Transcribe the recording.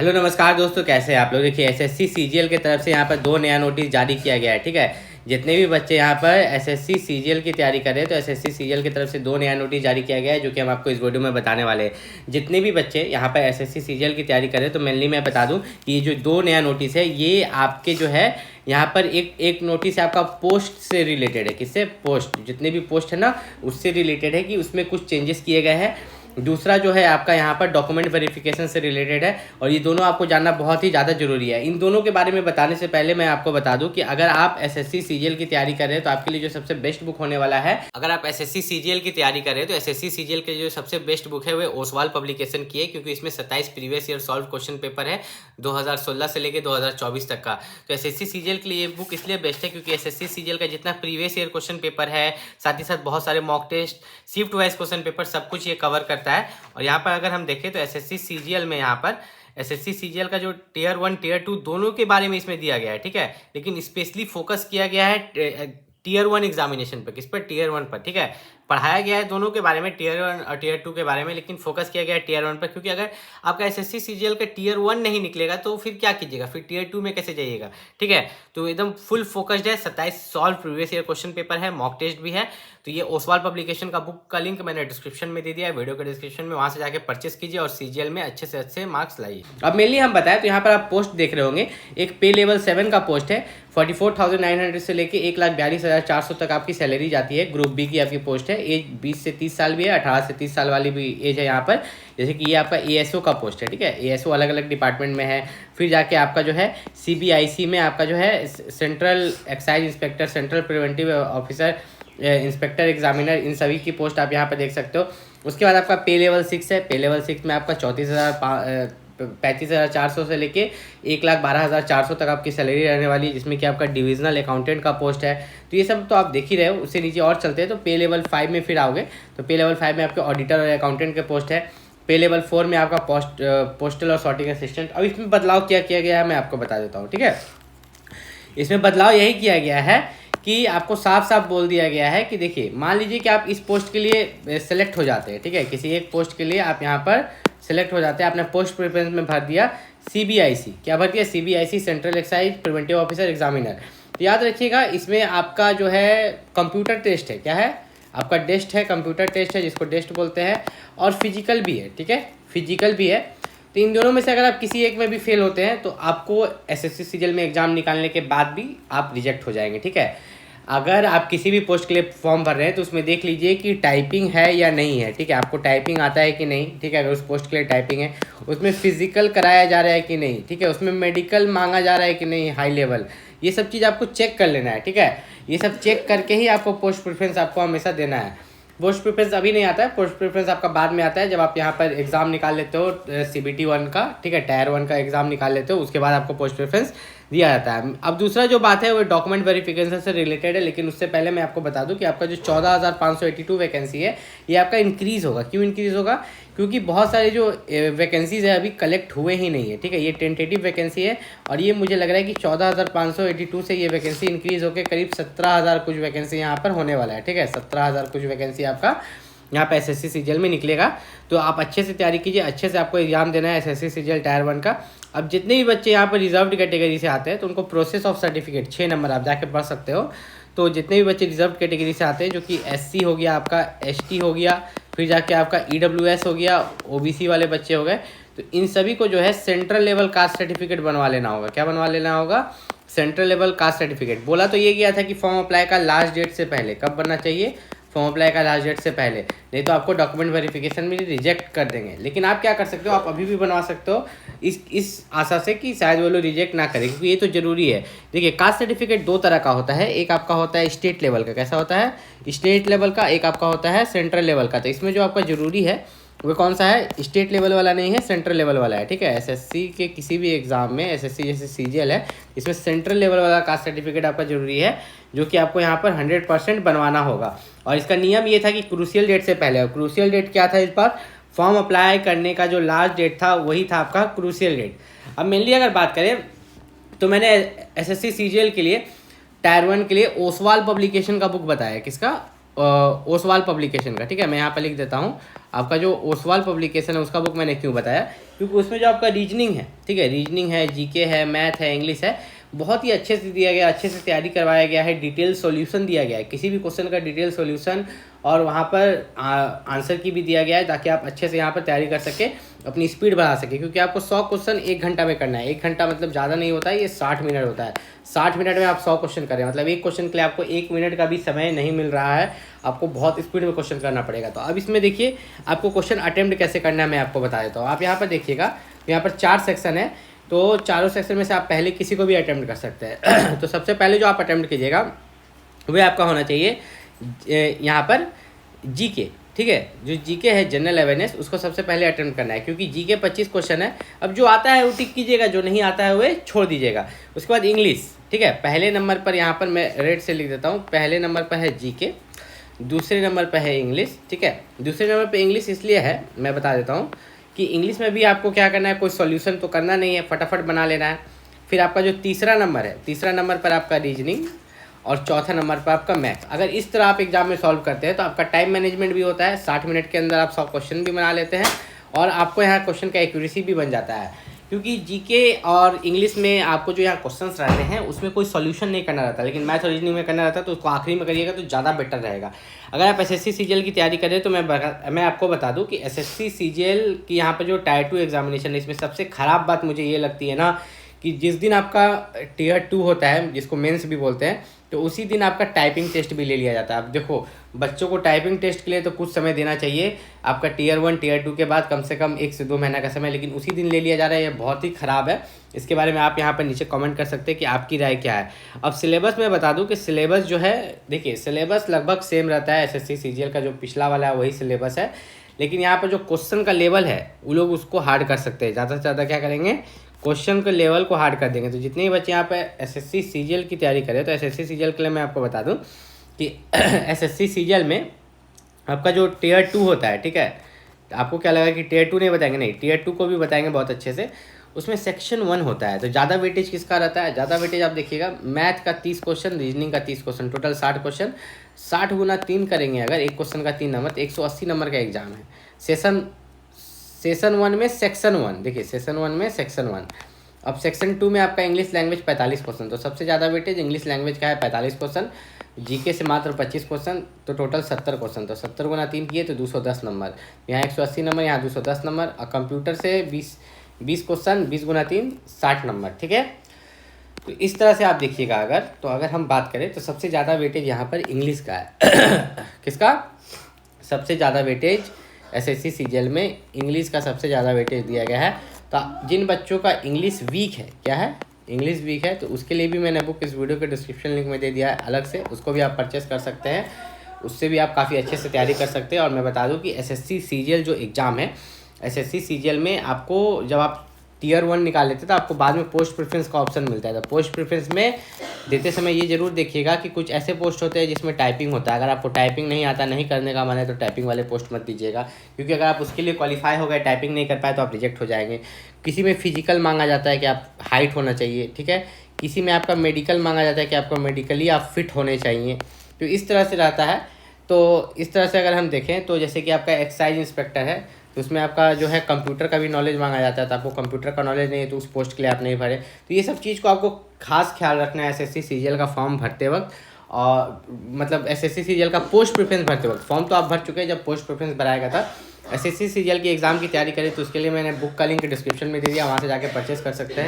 Hello नमस्कार दोस्तों, कैसे हैं आप लोग। देखिए एसएससी सीजीएल की तरफ से यहाँ पर 2 नया नोटिस जारी किया गया है। ठीक है, जितने भी बच्चे यहाँ पर एसएससी सीजीएल की तैयारी कर रहे हैं तो एसएससी सीजीएल की तरफ से 2 नया नोटिस जारी किया गया है, जो कि हम आपको इस वीडियो में बताने वाले हैं। जितने भी बच्चे यहाँ पर एसएससी सीजीएल की तैयारी कर रहे हैं तो मेनली मैं बता दूँ कि ये जो 2 नया नोटिस है ये आपके जो है यहाँ पर एक नोटिस आपका पोस्ट से रिलेटेड है। किससे? पोस्ट, जितने भी पोस्ट है ना उससे रिलेटेड है कि उसमें कुछ चेंजेस किए गए हैं। दूसरा जो है आपका यहाँ पर डॉक्यूमेंट वेरिफिकेशन से रिलेटेड है, और ये दोनों आपको जानना बहुत ही ज़्यादा जरूरी है। इन दोनों के बारे में बताने से पहले मैं आपको बता दूं कि अगर आप एसएससी सीजीएल की तैयारी कर रहे हैं तो आपके लिए जो सबसे बेस्ट बुक होने वाला है, अगर आप एसएससी सीजीएल की तैयारी कर रहे हैं तो एसएससी सीजीएल के जो सबसे बेस्ट बुक है वो ओसवाल पब्लिकेशन की है, क्योंकि इसमें 27 previous year solve question paper है 2016 से लेकर 2024 तक का। तो एसएससी सीजीएल के लिए ये बुक इसलिए बेस्ट है क्योंकि एसएससी सीजीएल का जितना प्रीवियस ईयर क्वेश्चन पेपर है, साथ ही साथ बहुत सारे mock test, shift wise question paper, सब कुछ ये कवर करता है। और यहाँ पर अगर हम देखें तो एसएससी सीजीएल में यहाँ पर एसएससी सीजीएल का जो टियर 1 टियर 2 दोनों के बारे में इसमें दिया गया है। ठीक है, लेकिन स्पेशली फोकस किया गया है टियर 1 एग्जामिनेशन पर। किस पर? टियर 1 पर। ठीक है, पढ़ाया गया है दोनों के बारे में, टियर 1 और टियर 2 के बारे में, लेकिन फोकस किया गया है टियर 1 पर, क्योंकि अगर आपका एसएससी सीजीएल का टियर 1 नहीं निकलेगा तो फिर क्या कीजिएगा, फिर टियर 2 में कैसे जाइएगा। ठीक है, तो एकदम फुल फोकस्ड है। 27 solve previous year question paper है, मॉक टेस्ट भी है। तो ये ओसवाल पब्लिकेशन का बुक का लिंक मैंने डिस्क्रिप्शन में दे दिया है, वीडियो के डिस्क्रिप्शन में, वहां से जाके परचेस कीजिए और सीजीएल में अच्छे से अच्छे मार्क्स लाइए। अब मेनली हम बताएं तो यहाँ पर आप पोस्ट देख रहे होंगे, एक पे लेवल 7 का पोस्ट है। 44,900 से लेके 1,42,400 तक आपकी सैलरी जाती है। ग्रुप बी की आपकी पोस्ट है। एज 20 से 30 साल भी है, 18 से 30 साल वाली भी एज है यहाँ पर। जैसे कि ये आपका एएसओ का पोस्ट है। ठीक है, एएसओ अलग अलग डिपार्टमेंट में है। फिर जाके आपका जो है सीबीआईसी में आपका जो है central excise inspector, central preventive officer, inspector examiner, इन सभी की पोस्ट आप यहाँ पर देख सकते हो। उसके बाद आपका पे लेवल 6 है। पे लेवल 6 में आपका 35,400 से लेके 1,12,400 तक आपकी सैलरी रहने वाली है, जिसमें कि आपका डिविजनल अकाउंटेंट का पोस्ट है। तो ये सब तो आप देख ही रहे हो। उससे नीचे और चलते हैं तो पे लेवल 5 में फिर आओगे तो पे लेवल 5 में आपके ऑडिटर और अकाउंटेंट के पोस्ट है। पे लेवल 4 में आपका पोस्टल और सॉर्टिंग असिस्टेंट। अब इसमें बदलाव क्या किया गया है मैं आपको बता देता हूँ। ठीक है, इसमें बदलाव यही किया गया है कि आपको साफ साफ बोल दिया गया है कि देखिए, मान लीजिए कि आप इस पोस्ट के लिए सेलेक्ट हो जाते हैं। ठीक है, किसी एक पोस्ट के लिए आप यहाँ पर सेलेक्ट हो जाते हैं। आपने पोस्ट प्रेफरेंस में भर दिया सीबीआईसी। क्या भर दिया? CBIC, central excise preventive officer examiner. तो याद रखिएगा, इसमें आपका जो है कंप्यूटर टेस्ट है। क्या है? आपका टेस्ट है, कंप्यूटर टेस्ट है, जिसको टेस्ट बोलते हैं, और फिजिकल भी है। ठीक है, फिजिकल भी है। तो इन दोनों में से अगर आप किसी एक में भी फेल होते हैं तो आपको एसएससी सीजीएल में एग्जाम निकालने के बाद भी आप रिजेक्ट हो जाएंगे। ठीक है, अगर आप किसी भी पोस्ट के लिए फॉर्म भर रहे हैं तो उसमें देख लीजिए कि टाइपिंग है या नहीं है। ठीक है, आपको टाइपिंग आता है कि नहीं। ठीक है, अगर उस पोस्ट के लिए टाइपिंग है, उसमें फिजिकल कराया जा रहा है कि नहीं। ठीक है, उसमें मेडिकल मांगा जा रहा है कि नहीं, हाई लेवल, ये सब चीज़ आपको चेक कर लेना है। ठीक है, ये सब चेक करके ही आपको पोस्ट प्रेफरेंस आपको हमेशा देना है। पोस्ट प्रेफरेंस अभी नहीं आता है, पोस्ट प्रेफरेंस आपका बाद में आता है, जब आप यहाँ पर एग्जाम निकाल लेते हो सीबीटी 1 का। ठीक है, टायर 1 का एग्जाम निकाल लेते हो, उसके बाद आपको पोस्ट प्रेफरेंस दिया जाता है। अब दूसरा जो बात है वो डॉक्यूमेंट वेरिफिकेशन से रिलेटेड है, लेकिन उससे पहले मैं आपको बता दूं कि आपका जो 14,582 वैकेंसी है ये आपका इंक्रीज़ होगा। क्यों इंक्रीज़ होगा? क्योंकि बहुत सारे जो वैकेंसीज है अभी कलेक्ट हुए ही नहीं है। ठीक है, ये टेंटेटिव वैकेंसी है, और ये मुझे लग रहा है कि 14,582 से ये वैकेंसी इंक्रीज़ होकर करीब 17,000 कुछ वैकेंसी यहाँ पर होने वाला है। ठीक है, 17,000 कुछ वैकेंसी आपका यहाँ पे एसएससी सीजीएल में निकलेगा। तो आप अच्छे से तैयारी कीजिए, अच्छे से आपको एग्जाम देना है एसएससी सीजीएल टायर 1 का। अब जितने भी बच्चे यहाँ पर रिजर्व्ड कैटेगरी से आते हैं तो उनको प्रोसेस ऑफ सर्टिफिकेट 6 नंबर आप जाके पढ़ सकते हो। तो जितने भी बच्चे रिजर्व कैटेगरी से आते हैं, जो कि एससी हो गया, आपका एसटी हो गया, फिर जाके आपका ईडब्ल्यूएस हो गया, ओबीसी वाले बच्चे हो गए, तो इन सभी को जो है सेंट्रल लेवल कास्ट सर्टिफिकेट बनवा लेना होगा। क्या बनवा लेना होगा? Central level caste certificate. बोला तो ये गया था कि फॉर्म अप्लाई का लास्ट डेट से पहले। कब बनना चाहिए? फॉर्म अप्लाई का लास्ट डेट से पहले, नहीं तो आपको डॉक्यूमेंट वेरिफिकेशन में रिजेक्ट कर देंगे। लेकिन आप क्या कर सकते हो, आप अभी भी बनवा सकते हो, इस आशा से कि शायद वो लोग रिजेक्ट ना करें, क्योंकि ये तो जरूरी है। देखिए, कास्ट सर्टिफिकेट 2 तरह का होता है। एक आपका होता है स्टेट लेवल का। कैसा होता है? स्टेट लेवल का। एक आपका होता है सेंट्रल लेवल का। तो इसमें जो आपका जरूरी है वो कौन सा है? स्टेट लेवल वाला नहीं है, सेंट्रल लेवल वाला है। ठीक है, एसएससी के किसी भी एग्जाम में, एसएससी जैसे सीजीएल है, इसमें सेंट्रल लेवल वाला कास्ट सर्टिफिकेट आपका जरूरी है, जो कि आपको यहाँ पर 100% बनवाना होगा। और इसका नियम ये था कि क्रूशियल डेट से पहले। और क्रूशियल डेट क्या था इस बार? फॉर्म अप्लाई करने का जो लास्ट डेट था वही था आपका क्रूशियल डेट। अब मेनली अगर बात करें तो मैंने एसएससी सीजीएल के लिए टायर 1 के लिए ओसवाल पब्लिकेशन का बुक बताया। किसका? ओसवाल पब्लिकेशन का, ठीक है। मैं यहाँ पर लिख देता हूँ आपका जो ओसवाल पब्लिकेशन है उसका बुक मैंने क्यों बताया, क्योंकि उसमें जो आपका रीजनिंग है, ठीक है, रीजनिंग है, जीके है, मैथ है, इंग्लिश है, बहुत ही अच्छे से दिया गया, अच्छे से तैयारी करवाया गया है, डिटेल सॉल्यूशन दिया गया है, किसी भी क्वेश्चन का डिटेल सॉल्यूशन, और वहाँ पर आंसर की भी दिया गया है, ताकि आप अच्छे से यहाँ पर तैयारी कर सके, अपनी स्पीड बढ़ा सके। क्योंकि आपको 100 क्वेश्चन 1 घंटा में करना है। 1 घंटा मतलब ज़्यादा नहीं होता है, ये 60 मिनट होता है। 60 मिनट में आप 100 क्वेश्चन करें, मतलब एक क्वेश्चन के लिए आपको 1 मिनट का भी समय नहीं मिल रहा है, आपको बहुत स्पीड में क्वेश्चन करना पड़ेगा। तो अब इसमें देखिए आपको क्वेश्चन अटेम्प्ट कैसे करना है मैं आपको बता देता हूँ। आप यहाँ पर देखिएगा, यहाँ पर 4 सेक्शन है, तो चारों सेक्शन में से आप पहले किसी को भी अटेम्प्ट कर सकते हैं। तो सबसे पहले जो आप अटेम्प्ट कीजिएगा वह आपका होना चाहिए यहाँ पर जीके, ठीक है। जो जीके है जनरल अवेयरनेस, उसको सबसे पहले अटेम्प्ट करना है, क्योंकि जीके 25 क्वेश्चन है। अब जो आता है वो टिक कीजिएगा, जो नहीं आता है वह छोड़ दीजिएगा। उसके बाद इंग्लिश, ठीक है, पहले नंबर पर यहाँ पर मैं रेड से लिख देता हूँ, पहले नंबर पर है जीके, दूसरे नंबर पर है इंग्लिश, ठीक है। दूसरे नंबर पर इंग्लिश इसलिए है, मैं बता देता हूँ कि इंग्लिश में भी आपको क्या करना है, कोई सॉल्यूशन तो करना नहीं है, फटाफट बना लेना है। फिर आपका जो तीसरा नंबर है, तीसरा नंबर पर आपका रीजनिंग, और चौथा नंबर पर आपका मैथ। अगर इस तरह आप एग्जाम में सॉल्व करते हैं तो आपका टाइम मैनेजमेंट भी होता है, 60 मिनट के अंदर आप 100 क्वेश्चन भी बना लेते हैं, और आपको यहाँ क्वेश्चन का एक्यूरेसी भी बन जाता है। क्योंकि जीके और इंग्लिश में आपको जो यहाँ क्वेश्चंस रहते हैं उसमें कोई सॉल्यूशन नहीं करना रहता, लेकिन मैथ और रीजनिंग में करना रहता है, तो उसको आखिरी में करिएगा तो ज़्यादा बेटर रहेगा। अगर आप एसएससी सीजीएल की तैयारी करें तो मैं आपको बता दूं कि एसएससी सीजीएल की यहाँ पर जो टायर 2 एग्जामिनेशन है, इसमें सबसे ख़राब बात मुझे ये लगती है ना, कि जिस दिन आपका टीयर 2 होता है, जिसको मेंस भी बोलते हैं, तो उसी दिन आपका टाइपिंग टेस्ट भी ले लिया जाता है। अब देखो, बच्चों को टाइपिंग टेस्ट के लिए तो कुछ समय देना चाहिए, आपका टीयर 1 टीयर 2 के बाद कम से कम 1 से 2 महीना का समय, लेकिन उसी दिन ले लिया जा रहा है, ये बहुत ही ख़राब है। इसके बारे में आप यहाँ पर नीचे कमेंट कर सकते हैं कि आपकी राय क्या है। अब सिलेबस में बता दूँ कि सिलेबस जो है, देखिए सिलेबस लगभग सेम रहता है, एसएससी सीजीएल का जो पिछला वाला है वही सिलेबस है, लेकिन यहाँ पर जो क्वेश्चन का लेवल है वो लोग उसको हार्ड कर सकते हैं। ज़्यादा से ज़्यादा क्या करेंगे, क्वेश्चन के लेवल को हार्ड कर देंगे। तो जितने भी बच्चे यहाँ पे एसएससी सीजीएल की तैयारी करें, तो एसएससी सीजीएल के लिए मैं आपको बता दूं कि एसएससी सीजीएल में आपका जो टीयर 2 होता है, ठीक है, आपको क्या लगा कि टीयर 2 नहीं बताएंगे, नहीं, टीयर 2 को भी बताएंगे बहुत अच्छे से। उसमें सेक्शन 1 होता है, तो ज़्यादा वेटेज किसका रहता है, ज़्यादा वेटेज आप देखिएगा, मैथ का 30 क्वेश्चन, रीजनिंग का 30 क्वेश्चन, टोटल 60 क्वेश्चन। 60 गुना 3 करेंगे अगर, एक क्वेश्चन का 3 नंबर, तो 180 नंबर का एग्जाम है। सेशन 1 में सेक्शन 1, देखिए सेशन 1 में सेक्शन 1। अब सेक्शन 2 में आपका इंग्लिश लैंग्वेज 45 क्वेश्चन, तो सबसे ज़्यादा वेटेज इंग्लिश लैंग्वेज का है 45 क्वेश्चन, जीके से मात्र 25 क्वेश्चन, तो टोटल 70 क्वेश्चन। तो 70 गुना 3 किए तो 210 नंबर, यहाँ 180 नंबर, यहाँ 210 नंबर। और कंप्यूटर से 20 क्वेश्चन, 20 गुना 3 60 नंबर, ठीक है। तो इस तरह से आप देखिएगा। अगर हम बात करें तो सबसे ज़्यादा वेटेज यहाँ पर इंग्लिश का है। किसका सबसे ज़्यादा वेटेज, एसएससी सीजीएल में इंग्लिश का सबसे ज़्यादा वेटेज दिया गया है। तो जिन बच्चों का इंग्लिश वीक है, क्या है, इंग्लिश वीक है, तो उसके लिए भी मैंने बुक इस वीडियो के डिस्क्रिप्शन लिंक में दे दिया है अलग से, उसको भी आप परचेस कर सकते हैं, उससे भी आप काफ़ी अच्छे से तैयारी कर सकते हैं। और मैं बता दूं कि एसएससी सीजीएल जो एग्ज़ाम है, एसएससी सीजीएल में आपको जब आप टीयर 1 निकाल लेते तो आपको बाद में पोस्ट प्रेफरेंस का ऑप्शन मिलता है। तो पोस्ट प्रेफरेंस में देते समय ये जरूर देखिएगा कि कुछ ऐसे पोस्ट होते हैं जिसमें टाइपिंग होता है। अगर आपको टाइपिंग नहीं आता, नहीं करने का मन है, तो टाइपिंग वाले पोस्ट मत दीजिएगा, क्योंकि अगर आप उसके लिए क्वालिफाई हो गए, टाइपिंग नहीं कर पाए, तो आप रिजेक्ट हो जाएंगे। किसी में फिजिकल मांगा जाता है कि आप हाइट होना चाहिए, ठीक है, किसी में आपका मेडिकल मांगा जाता है कि आपको मेडिकली आप फिट होने चाहिए, तो इस तरह से रहता है। तो इस तरह से अगर हम देखें तो जैसे कि आपका एक्साइज इंस्पेक्टर है, तो उसमें आपका जो है कंप्यूटर का भी नॉलेज मांगा जाता है, तो आपको कंप्यूटर का नॉलेज नहीं है तो उस पोस्ट के लिए आप नहीं भरे। तो ये सब चीज़ को आपको खास ख्याल रखना है एसएससी सीजीएल का फॉर्म भरते वक्त, और मतलब एसएससी सीजीएल का पोस्ट प्रेफरेंस भरते वक्त। फॉर्म तो आप भर चुके हैं जब पोस्ट प्रेफरेंस भराएगा था। एसएससी सीजीएल की एग्ज़ाम की तैयारी करें तो उसके लिए मैंने बुक का लिंक डिस्क्रिप्शन में दे दिया, वहाँ से जाके परचेस कर सकते हैं।